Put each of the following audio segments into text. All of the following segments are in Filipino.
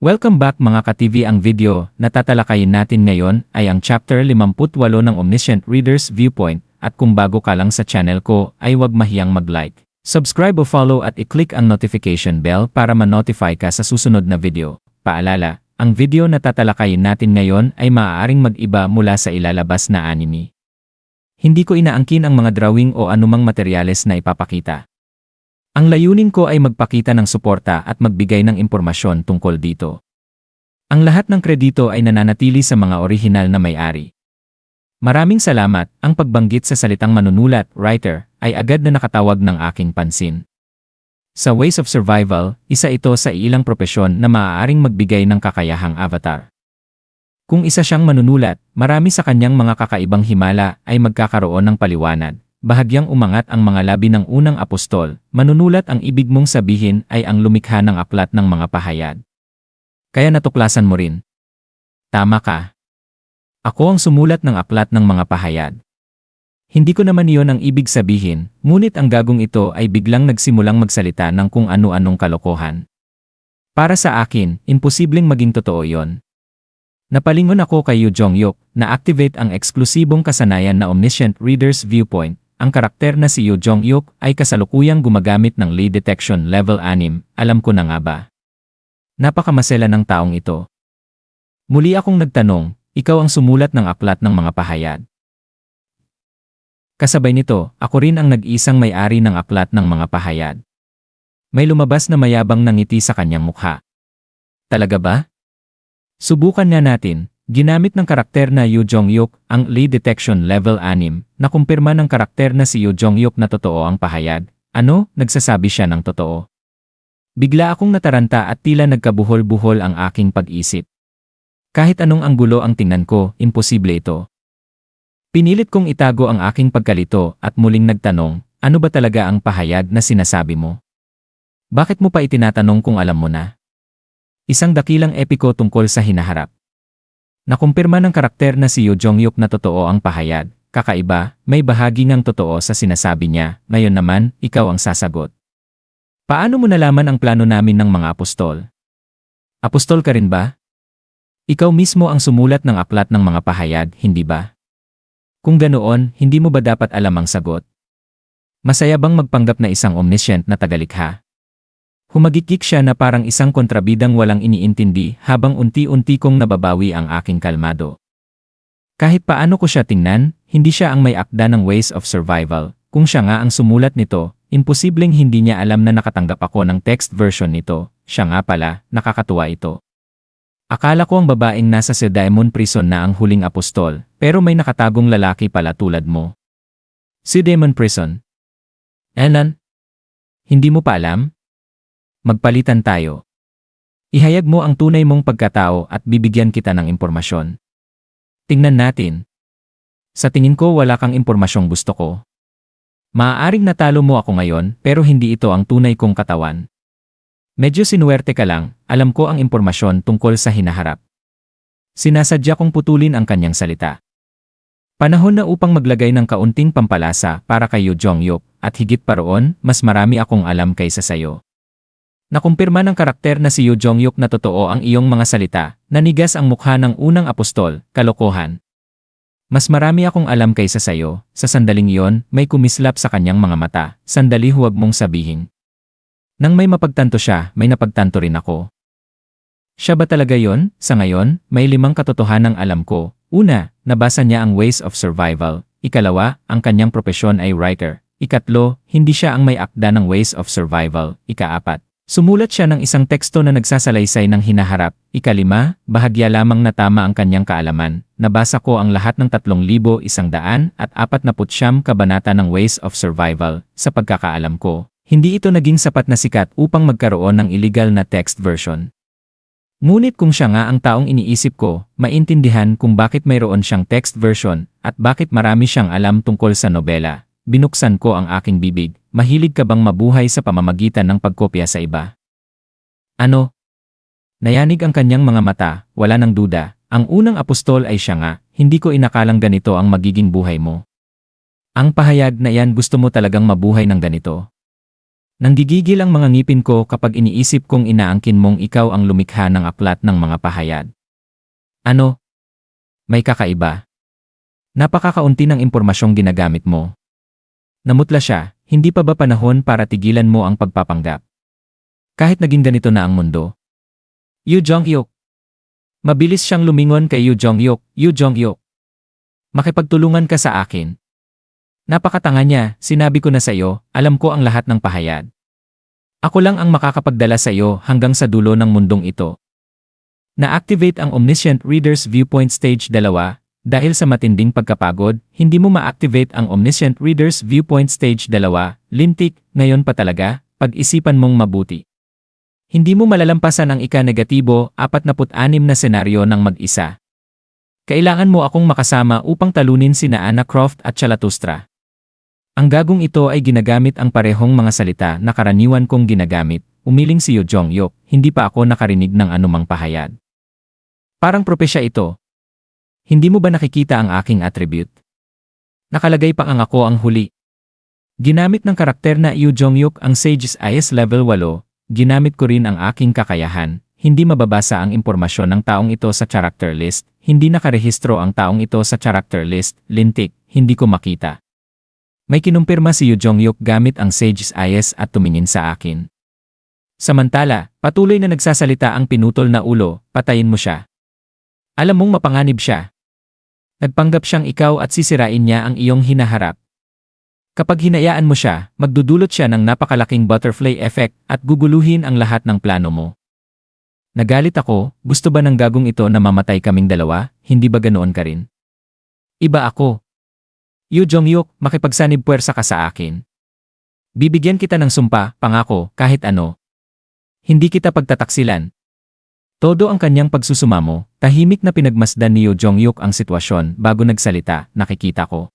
Welcome back mga ka-TV. Ang video na tatalakayin natin ngayon ay ang Chapter 58 ng Omniscient Reader's Viewpoint, at kung bago ka lang sa channel ko ay huwag mahiyang mag-like, subscribe o follow at i-click ang notification bell para ma-notify ka sa susunod na video. Paalala, ang video na tatalakayin natin ngayon ay maaaring mag-iba mula sa ilalabas na anime. Hindi ko inaangkin ang mga drawing o anumang materyales na ipapakita. Ang layunin ko ay magpakita ng suporta at magbigay ng impormasyon tungkol dito. Ang lahat ng kredito ay nananatili sa mga orihinal na may-ari. Maraming salamat. Ang pagbanggit sa salitang manunulat, writer, ay agad na nakatawag ng aking pansin. Sa Ways of Survival, isa ito sa ilang propesyon na maaaring magbigay ng kakayahang avatar. Kung isa siyang manunulat, marami sa kanyang mga kakaibang himala ay magkakaroon ng paliwanag. Bahagyang umangat ang mga labi ng unang apostol. Manunulat ang ibig mong sabihin ay ang lumikha ng aklat ng mga pahayag. Kaya natuklasan mo rin. Tama ka. Ako ang sumulat ng aklat ng mga pahayag. Hindi ko naman iyon ang ibig sabihin, ngunit ang gagong ito ay biglang nagsimulang magsalita ng kung ano-anong kalokohan. Para sa akin, imposibleng maging totoo iyon. Napalingon ako kay Yoo Jong-hyuk na activate ang eksklusibong kasanayan na Omniscient Reader's Viewpoint. Ang karakter na si Yoo Jong-hyuk ay kasalukuyang gumagamit ng Lie Detection Level 6, alam ko na nga ba. Napakamasela ng taong ito. Muli akong nagtanong, ikaw ang sumulat ng aklat ng mga pahayag. Kasabay nito, ako rin ang nag-isang may-ari ng aklat ng mga pahayag. May lumabas na mayabang na ngiti sa kanyang mukha. Talaga ba? Subukan nga natin. Ginamit ng karakter na Yoo Jong-hyuk ang Lie Detection Level 6 na kumpirma ng karakter na si Yoo Jong-hyuk na totoo ang pahayag. Ano? Nagsasabi siya ng totoo. Bigla akong nataranta at tila nagkabuhol-buhol ang aking pag-isip. Kahit anong anggulo ang tingnan ko, imposible ito. Pinilit kong itago ang aking pagkalito at muling nagtanong, ano ba talaga ang pahayag na sinasabi mo? Bakit mo pa itinatanong kung alam mo na? Isang dakilang epiko tungkol sa hinaharap. Nakumpirma ng karakter na si Yoo Jong-hyuk na totoo ang pahayag. Kakaiba, may bahagi ng totoo sa sinasabi niya, ngayon naman, ikaw ang sasagot. Paano mo nalaman ang plano namin ng mga apostol? Apostol ka rin ba? Ikaw mismo ang sumulat ng aklat ng mga pahayag, hindi ba? Kung ganoon, hindi mo ba dapat alam ang sagot? Masaya bang magpanggap na isang omniscient na tagalikha? Humagikik siya na parang isang kontrabidang walang iniintindi habang unti-unti kong nababawi ang aking kalmado. Kahit paano ko siya tingnan, hindi siya ang may akda ng Ways of Survival. Kung siya nga ang sumulat nito, imposibleng hindi niya alam na nakatanggap ako ng text version nito. Siya nga pala, nakakatuwa ito. Akala ko ang babaeng nasa Eudaimon Prison na ang huling apostol, pero may nakatagong lalaki pala tulad mo. Eudaimon Prison? Elan? Hindi mo pa alam? Magpalitan tayo. Ihayag mo ang tunay mong pagkatao at bibigyan kita ng impormasyon. Tingnan natin. Sa tingin ko wala kang impormasyong gusto ko. Maaaring natalo mo ako ngayon pero hindi ito ang tunay kong katawan. Medyo sinuwerte ka lang, alam ko ang impormasyon tungkol sa hinaharap. Sinasadya kong putulin ang kanyang salita. Panahon na upang maglagay ng kaunting pampalasa para kay Yoo Jong-hyuk at higit pa roon, mas marami akong alam kaysa sayo. Nakumpirma ng karakter na si Yoo Jong-hyuk na totoo ang iyong mga salita, nanigas ang mukha ng unang apostol, kalokohan. Mas marami akong alam kaysa sayo, sa sandaling iyon, may kumislap sa kanyang mga mata, sandali huwag mong sabihin. Nang may mapagtanto siya, may napagtanto rin ako. Siya ba talaga yon? Sa ngayon, may 5 katotohanang alam ko. Una, nabasa niya ang Ways of Survival. Ikalawa, ang kanyang propesyon ay writer. Ikatlo, hindi siya ang may akda ng Ways of Survival. Ikaapat, sumulat siya ng isang teksto na nagsasalaysay ng hinaharap. Ikalima, bahagya lamang na tama ang kanyang kaalaman. Nabasa ko ang lahat ng 3,149 kabanata ng Ways of Survival. Sa pagkakaalam ko, hindi ito naging sapat na sikat upang magkaroon ng illegal na text version. Ngunit kung siya nga ang taong iniisip ko, maintindihan kung bakit mayroon siyang text version at bakit marami siyang alam tungkol sa nobela. Binuksan ko ang aking bibig. Mahilig ka bang mabuhay sa pamamagitan ng pagkopya sa iba? Ano? Nayanig ang kanyang mga mata, wala nang duda. Ang unang apostol ay siya nga, hindi ko inakalang ganito ang magiging buhay mo. Ang pahayag na iyan gusto mo talagang mabuhay ng ganito. Nanggigigil ang mga ngipin ko kapag iniisip kong inaangkin mong ikaw ang lumikha ng aklat ng mga pahayag. Ano? May kakaiba? Napakakaunti ng impormasyong ginagamit mo. Namutla siya, hindi pa ba panahon para tigilan mo ang pagpapanggap? Kahit naging ganito na ang mundo. Yu Jong-hyuk. Mabilis siyang lumingon kay Yu Jong-hyuk. Yu Jong-hyuk. Makipagtulungan ka sa akin. Napakatanga niya, sinabi ko na sa iyo, alam ko ang lahat ng pahayag. Ako lang ang makakapagdala sa iyo hanggang sa dulo ng mundong ito. Na-activate ang Omniscient Reader's Viewpoint Stage 2, dahil sa matinding pagkapagod, hindi mo ma-activate ang Omniscient Reader's Viewpoint Stage 2, lintik, ngayon pa talaga, pag-isipan mong mabuti. Hindi mo malalampasan ang ika-negatibo 46 na senaryo ng mag-isa. Kailangan mo akong makasama upang talunin sina Anna Croft at Zarathustra. Ang gagong ito ay ginagamit ang parehong mga salita na karaniwan kong ginagamit, umiling si Yu Jong-hyuk, hindi pa ako nakarinig ng anumang pahayag. Parang propesya ito. Hindi mo ba nakikita ang aking attribute? Nakalagay pa ang ako ang huli. Ginamit ng karakter na Yu Jong-hyuk ang Sage's IS Level 8, ginamit ko rin ang aking kakayahan, hindi mababasa ang impormasyon ng taong ito sa character list, hindi nakarehistro ang taong ito sa character list, lintik, hindi ko makita. May kinumpirma si Yu Jong-hyuk gamit ang Sage's IS at tumingin sa akin. Samantala, patuloy na nagsasalita ang pinutol na ulo, patayin mo siya. Alam mong mapanganib siya. Nagpanggap siyang ikaw at sisirain niya ang iyong hinaharap. Kapag hinayaan mo siya, magdudulot siya ng napakalaking butterfly effect at guguluhin ang lahat ng plano mo. Nagalit ako, gusto ba ng gagong ito na mamatay kaming dalawa, hindi ba ganoon ka rin? Iba ako. Yu Jong-hyuk, makipagsanib puwersa ka sa akin. Bibigyan kita ng sumpa, pangako, kahit ano. Hindi kita pagtataksilan. Todo ang kanyang pagsusumamo, tahimik na pinagmasdan ni Yu Jong-hyuk ang sitwasyon bago nagsalita, nakikita ko.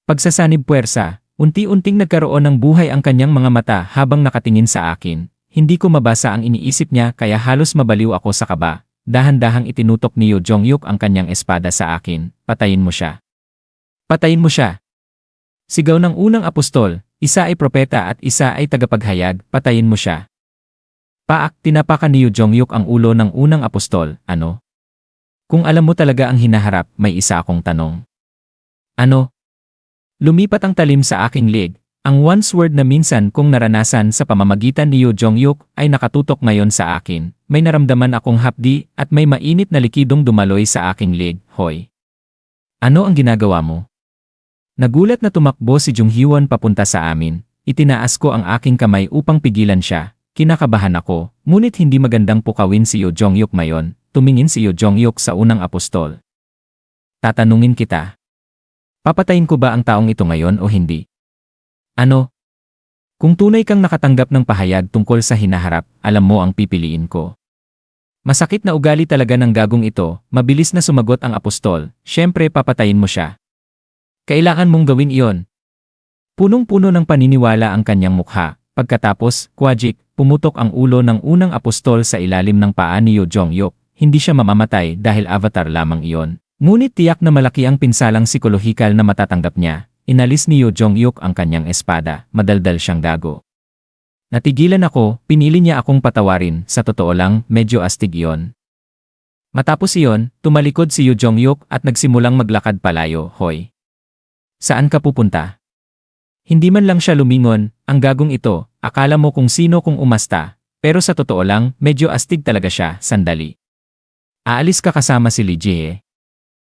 Pagsasanib puwersa, unti-unting nagkaroon ng buhay ang kanyang mga mata habang nakatingin sa akin. Hindi ko mabasa ang iniisip niya kaya halos mabaliw ako sa kaba. Dahan-dahang itinutok ni Yu Jong-hyuk ang kanyang espada sa akin, patayin mo siya. Patayin mo siya. Sigaw ng unang apostol, isa ay propeta at isa ay tagapaghayag, patayin mo siya. Paak, tinapakan ni Yu Jong-hyuk ang ulo ng unang apostol, ano? Kung alam mo talaga ang hinaharap, may isa akong tanong. Ano? Lumipat ang talim sa aking leg, ang once word na minsan kong naranasan sa pamamagitan ni Yu Jong-hyuk ay nakatutok ngayon sa akin, may naramdaman akong hapdi at may mainit na likidong dumaloy sa aking leg, hoy. Ano ang ginagawa mo? Nagulat na tumakbo si Jung Hyewon papunta sa amin, itinaas ko ang aking kamay upang pigilan siya, kinakabahan ako, ngunit hindi magandang pukawin si Yu Jong-hyuk ngayon, tumingin si Yu Jong-hyuk sa unang apostol. Tatanungin kita. Papatayin ko ba ang taong ito ngayon o hindi? Ano? Kung tunay kang nakatanggap ng pahayag tungkol sa hinaharap, alam mo ang pipiliin ko. Masakit na ugali talaga ng gagong ito, mabilis na sumagot ang apostol, syempre papatayin mo siya. Kailangan mong gawin iyon. Punong-puno ng paniniwala ang kanyang mukha. Pagkatapos, kwajik, pumutok ang ulo ng unang apostol sa ilalim ng paa ni Yu Jong-hyuk. Hindi siya mamamatay dahil avatar lamang iyon. Ngunit tiyak na malaki ang pinsalang psikolohikal na matatanggap niya. Inalis ni Yu Jong-hyuk ang kanyang espada, madaldal siyang dago. Natigilan ako, pinili niya akong patawarin, sa totoo lang, medyo astig iyon. Matapos iyon, tumalikod si Yu Jong-hyuk at nagsimulang maglakad palayo, hoy. Saan ka pupunta? Hindi man lang siya lumingon, ang gagong ito, akala mo kung sino kung umasta, pero sa totoo lang, medyo astig talaga siya, sandali. Aalis ka kasama si Lee Jae.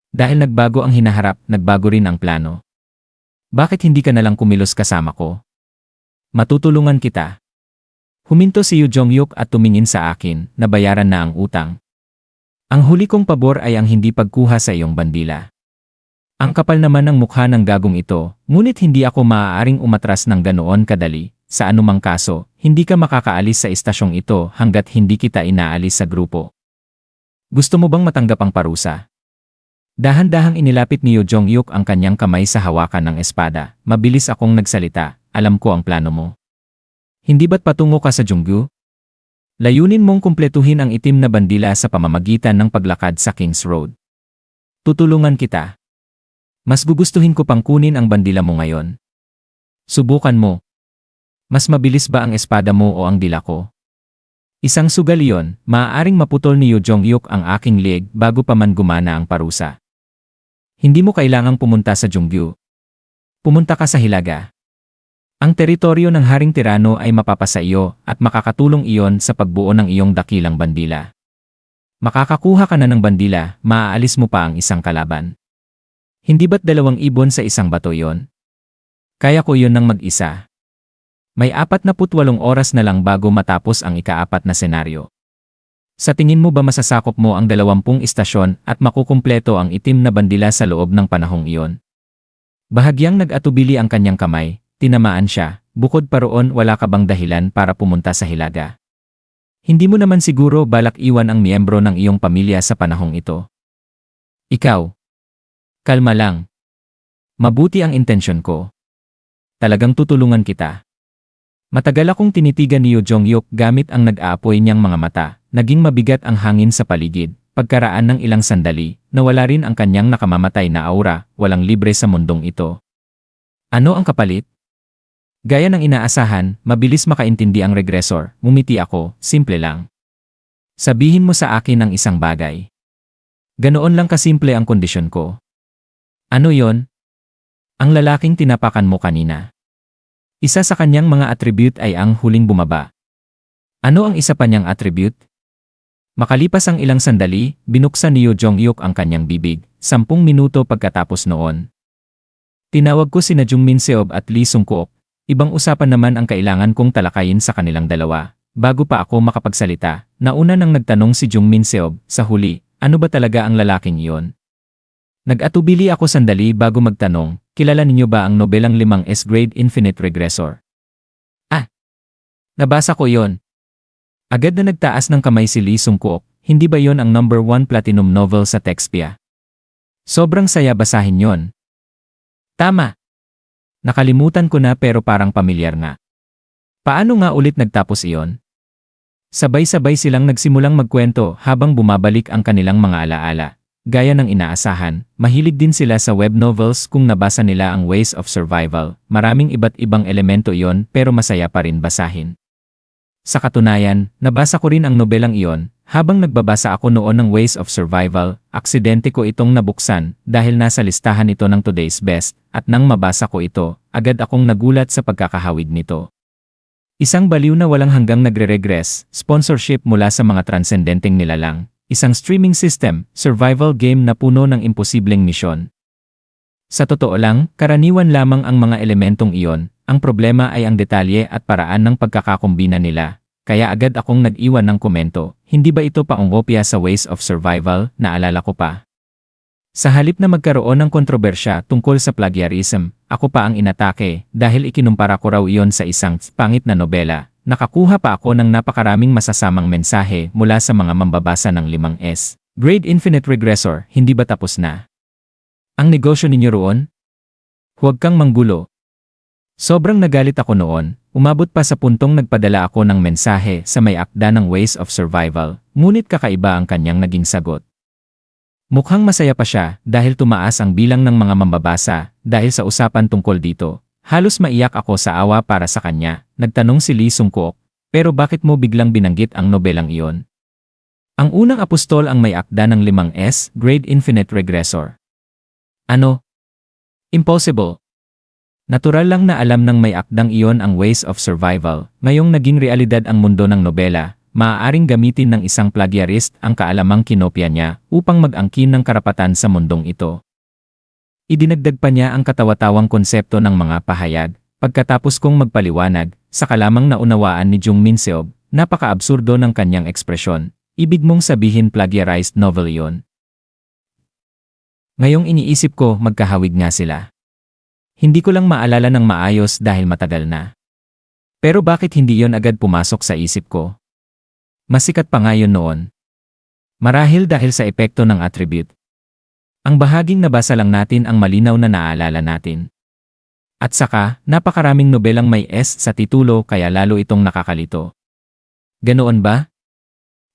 Dahil nagbago ang hinaharap, nagbago rin ang plano. Bakit hindi ka nalang kumilos kasama ko? Matutulungan kita. Huminto si Yu Jong-hyuk at tumingin sa akin, nabayaran na ang utang. Ang huli kong pabor ay ang hindi pagkuha sa iyong bandila. Ang kapal naman ng mukha ng gagong ito, ngunit hindi ako maaaring umatras ng ganoon kadali. Sa anumang kaso, hindi ka makakaalis sa istasyong ito hanggat hindi kita inaalis sa grupo. Gusto mo bang matanggap ang parusa? Dahan-dahang inilapit ni Yu Jong-hyuk ang kanyang kamay sa hawakan ng espada. Mabilis akong nagsalita, alam ko ang plano mo. Hindi ba't patungo ka sa Junggu? Layunin mong kumpletuhin ang itim na bandila sa pamamagitan ng paglakad sa King's Road. Tutulungan kita. Mas gugustuhin ko pang kunin ang bandila mo ngayon. Subukan mo. Mas mabilis ba ang espada mo o ang dila ko? Isang sugal iyon, maaaring maputol ni Yoo Jong-hyuk ang aking leg bago pa man gumana ang parusa. Hindi mo kailangang pumunta sa Junggu. Pumunta ka sa Hilaga. Ang teritoryo ng Haring Tirano ay mapapasa iyo at makakatulong iyon sa pagbuo ng iyong dakilang bandila. Makakakuha ka na ng bandila, maaalis mo pa ang isang kalaban. Hindi ba't 2 ibon sa isang bato iyon? Kaya ko iyon ng mag-isa. May 48 oras na lang bago matapos ang ika-4 na senaryo. Sa tingin mo ba masasakop mo ang 20 istasyon at makukumpleto ang itim na bandila sa loob ng panahong iyon? Bahagyang nag-atubili ang kanyang kamay, tinamaan siya, bukod pa roon wala ka bang dahilan para pumunta sa Hilaga? Hindi mo naman siguro balak iwan ang miyembro ng iyong pamilya sa panahong ito. Ikaw. Kalma lang. Mabuti ang intensyon ko. Talagang tutulungan kita. Matagal akong tinitigan ni Yoo Jong-hyuk gamit ang nag-aapoy niyang mga mata, naging mabigat ang hangin sa paligid, pagkaraan ng ilang sandali, nawala rin ang kanyang nakamamatay na aura, walang libre sa mundong ito. Ano ang kapalit? Gaya ng inaasahan, mabilis makaintindi ang regresor, ngumiti ako, simple lang. Sabihin mo sa akin ang isang bagay. Ganoon lang kasimple ang kondisyon ko. Ano yon? Ang lalaking tinapakan mo kanina. Isa sa kanyang mga attribute ay ang huling bumaba. Ano ang isa pa niyang attribute? Makalipas ang ilang sandali, binuksan ni Yoo Jong-hyuk ang kanyang bibig, 10 minuto pagkatapos noon. Tinawag ko sina Jung Min-seob at Lee Sung-kook. Ibang usapan naman ang kailangan kong talakayin sa kanilang dalawa. Bago pa ako makapagsalita, nauna nang nagtanong si Jung Min-seob, sa huli, ano ba talaga ang lalaking iyon? Nag-atubili ako sandali bago magtanong, kilala ninyo ba ang nobelang 5S Grade Infinite Regressor? Ah! Nabasa ko yon. Agad na nagtaas ng kamay si Lee Sung-kook, hindi ba yon ang #1 platinum novel sa Textpia? Sobrang saya basahin yon. Tama! Nakalimutan ko na pero parang pamilyar nga. Paano nga ulit nagtapos iyon? Sabay-sabay silang nagsimulang magkwento habang bumabalik ang kanilang mga alaala. Gaya ng inaasahan, mahilig din sila sa web novels kung nabasa nila ang Ways of Survival. Maraming iba't ibang elemento iyon pero masaya pa rin basahin. Sa katunayan, nabasa ko rin ang nobelang iyon. Habang nagbabasa ako noon ng Ways of Survival, aksidente ko itong nabuksan dahil nasa listahan ito ng Today's Best at nang mabasa ko ito, agad akong nagulat sa pagkakahawig nito. Isang baliw na walang hanggang nagre-regress, sponsorship mula sa mga transcendenteng nilalang. Isang streaming system, survival game na puno ng imposibleng misyon. Sa totoo lang, karaniwan lamang ang mga elementong iyon, ang problema ay ang detalye at paraan ng pagkakakumbina nila. Kaya agad akong nag-iwan ng komento, hindi ba ito paungopya sa Ways of Survival, naalala ko pa. Sa halip na magkaroon ng kontrobersya tungkol sa plagiarism, ako pa ang inatake dahil ikinumpara ko raw iyon sa isang pangit na nobela. Nakakuha pa ako ng napakaraming masasamang mensahe mula sa mga mambabasa ng 5S. Grade Infinite Regressor, hindi ba tapos na? Ang negosyo ninyo roon? Huwag kang manggulo. Sobrang nagalit ako noon, umabot pa sa puntong nagpadala ako ng mensahe sa may akda ng Ways of Survival, ngunit kakaiba ang kanyang naging sagot. Mukhang masaya pa siya dahil tumaas ang bilang ng mga mambabasa dahil sa usapan tungkol dito. Halos maiyak ako sa awa para sa kanya, nagtanong si Lee Sung-kook, pero bakit mo biglang binanggit ang nobelang iyon? Ang unang apostol ang may akda ng 5S, Grade Infinite Regressor. Ano? Impossible. Natural lang na alam ng may akdang iyon ang Ways of Survival, ngayong naging realidad ang mundo ng nobela, maaaring gamitin ng isang plagiarist ang kaalamang kinopya niya upang mag-angkin ng karapatan sa mundong ito. Idinagdag pa niya ang katawa-tawang konsepto ng mga pahayag. Pagkatapos kong magpaliwanag, saka lamang naunawaan ni Jung Min-seob, napaka-absurdo ng kanyang ekspresyon. Ibig mong sabihin plagiarized novel yon? Ngayong iniisip ko, magkahawig nga sila. Hindi ko lang maalala ng maayos dahil matagal na. Pero bakit hindi yon agad pumasok sa isip ko? Masikat pa nga yun noon. Marahil dahil sa epekto ng attribute. Ang bahaging nabasa lang natin ang malinaw na naaalala natin. At saka, napakaraming nobelang may S sa titulo kaya lalo itong nakakalito. Ganoon ba?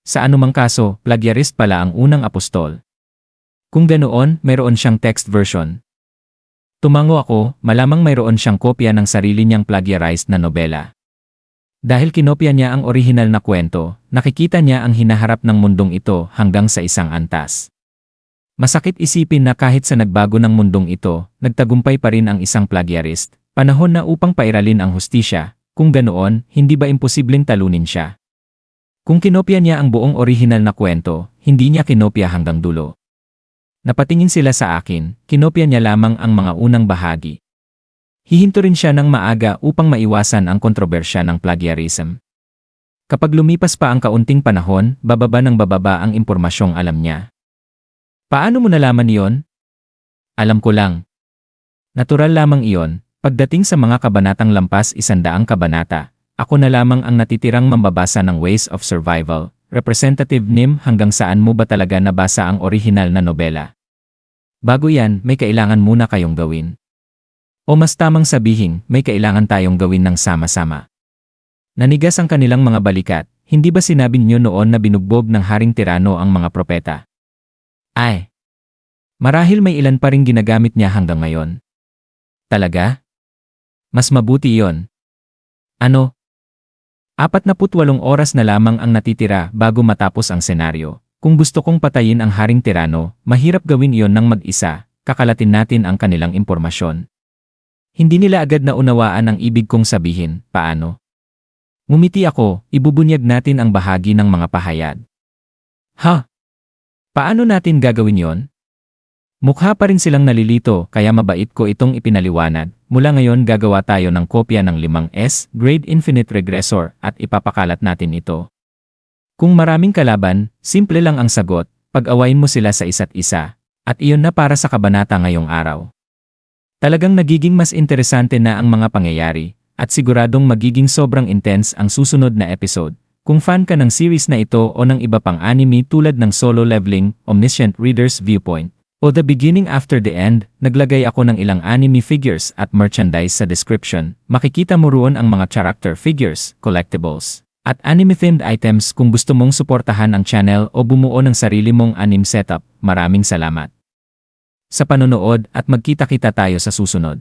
Sa anumang kaso, plagiarist pala ang unang apostol. Kung ganoon, mayroon siyang text version. Tumango ako, malamang mayroon siyang kopya ng sarili niyang plagiarized na nobela. Dahil kinopya niya ang orihinal na kwento, nakikita niya ang hinaharap ng mundong ito hanggang sa isang antas. Masakit isipin na kahit sa nagbago ng mundong ito, nagtagumpay pa rin ang isang plagiarist, panahon na upang pairalin ang hustisya, kung ganoon, hindi ba imposibleng talunin siya? Kung kinopya niya ang buong orihinal na kwento, hindi niya kinopya hanggang dulo. Napatingin sila sa akin, kinopya niya lamang ang mga unang bahagi. Hihinto rin siya ng maaga upang maiwasan ang kontrobersya ng plagiarism. Kapag lumipas pa ang kaunting panahon, bababa ng bababa ang impormasyong alam niya. Paano mo nalaman iyon? Alam ko lang. Natural lamang iyon, pagdating sa mga kabanatang lampas 100 kabanata, ako na lamang ang natitirang mambabasa ng Ways of Survival, Representative Nim hanggang saan mo ba talaga nabasa ang orihinal na nobela? Bago yan, may kailangan muna kayong gawin. O mas tamang sabihin, may kailangan tayong gawin ng sama-sama. Nanigas ang kanilang mga balikat, hindi ba sinabi niyo noon na binugbog ng Haring Tirano ang mga propeta? Ay! Marahil may ilan pa ring ginagamit niya hanggang ngayon. Talaga? Mas mabuti iyon. Ano? 48 oras na lamang ang natitira bago matapos ang senaryo. Kung gusto kong patayin ang Haring Tirano, mahirap gawin iyon ng mag-isa, kakalatin natin ang kanilang impormasyon. Hindi nila agad na unawaan ang ibig kong sabihin, paano? Ngumiti ako, ibubunyag natin ang bahagi ng mga pahayag. Ha? Paano natin gagawin yon? Mukha pa rin silang nalilito kaya mabait ko itong ipinaliwanag. Mula ngayon gagawa tayo ng kopya ng 5S Grade Infinite Regressor at ipapakalat natin ito. Kung maraming kalaban, simple lang ang sagot, pag-awayin mo sila sa isa't isa. At iyon na para sa kabanata ngayong araw. Talagang nagiging mas interesante na ang mga pangyayari, at siguradong magiging sobrang intense ang susunod na episode. Kung fan ka ng series na ito o ng iba pang anime tulad ng Solo Leveling, Omniscient Reader's Viewpoint, o The Beginning After the End, naglagay ako ng ilang anime figures at merchandise sa description. Makikita mo roon ang mga character figures, collectibles, at anime-themed items kung gusto mong suportahan ang channel o bumuo ng sarili mong anime setup. Maraming salamat sa panonood at magkita-kita tayo sa susunod.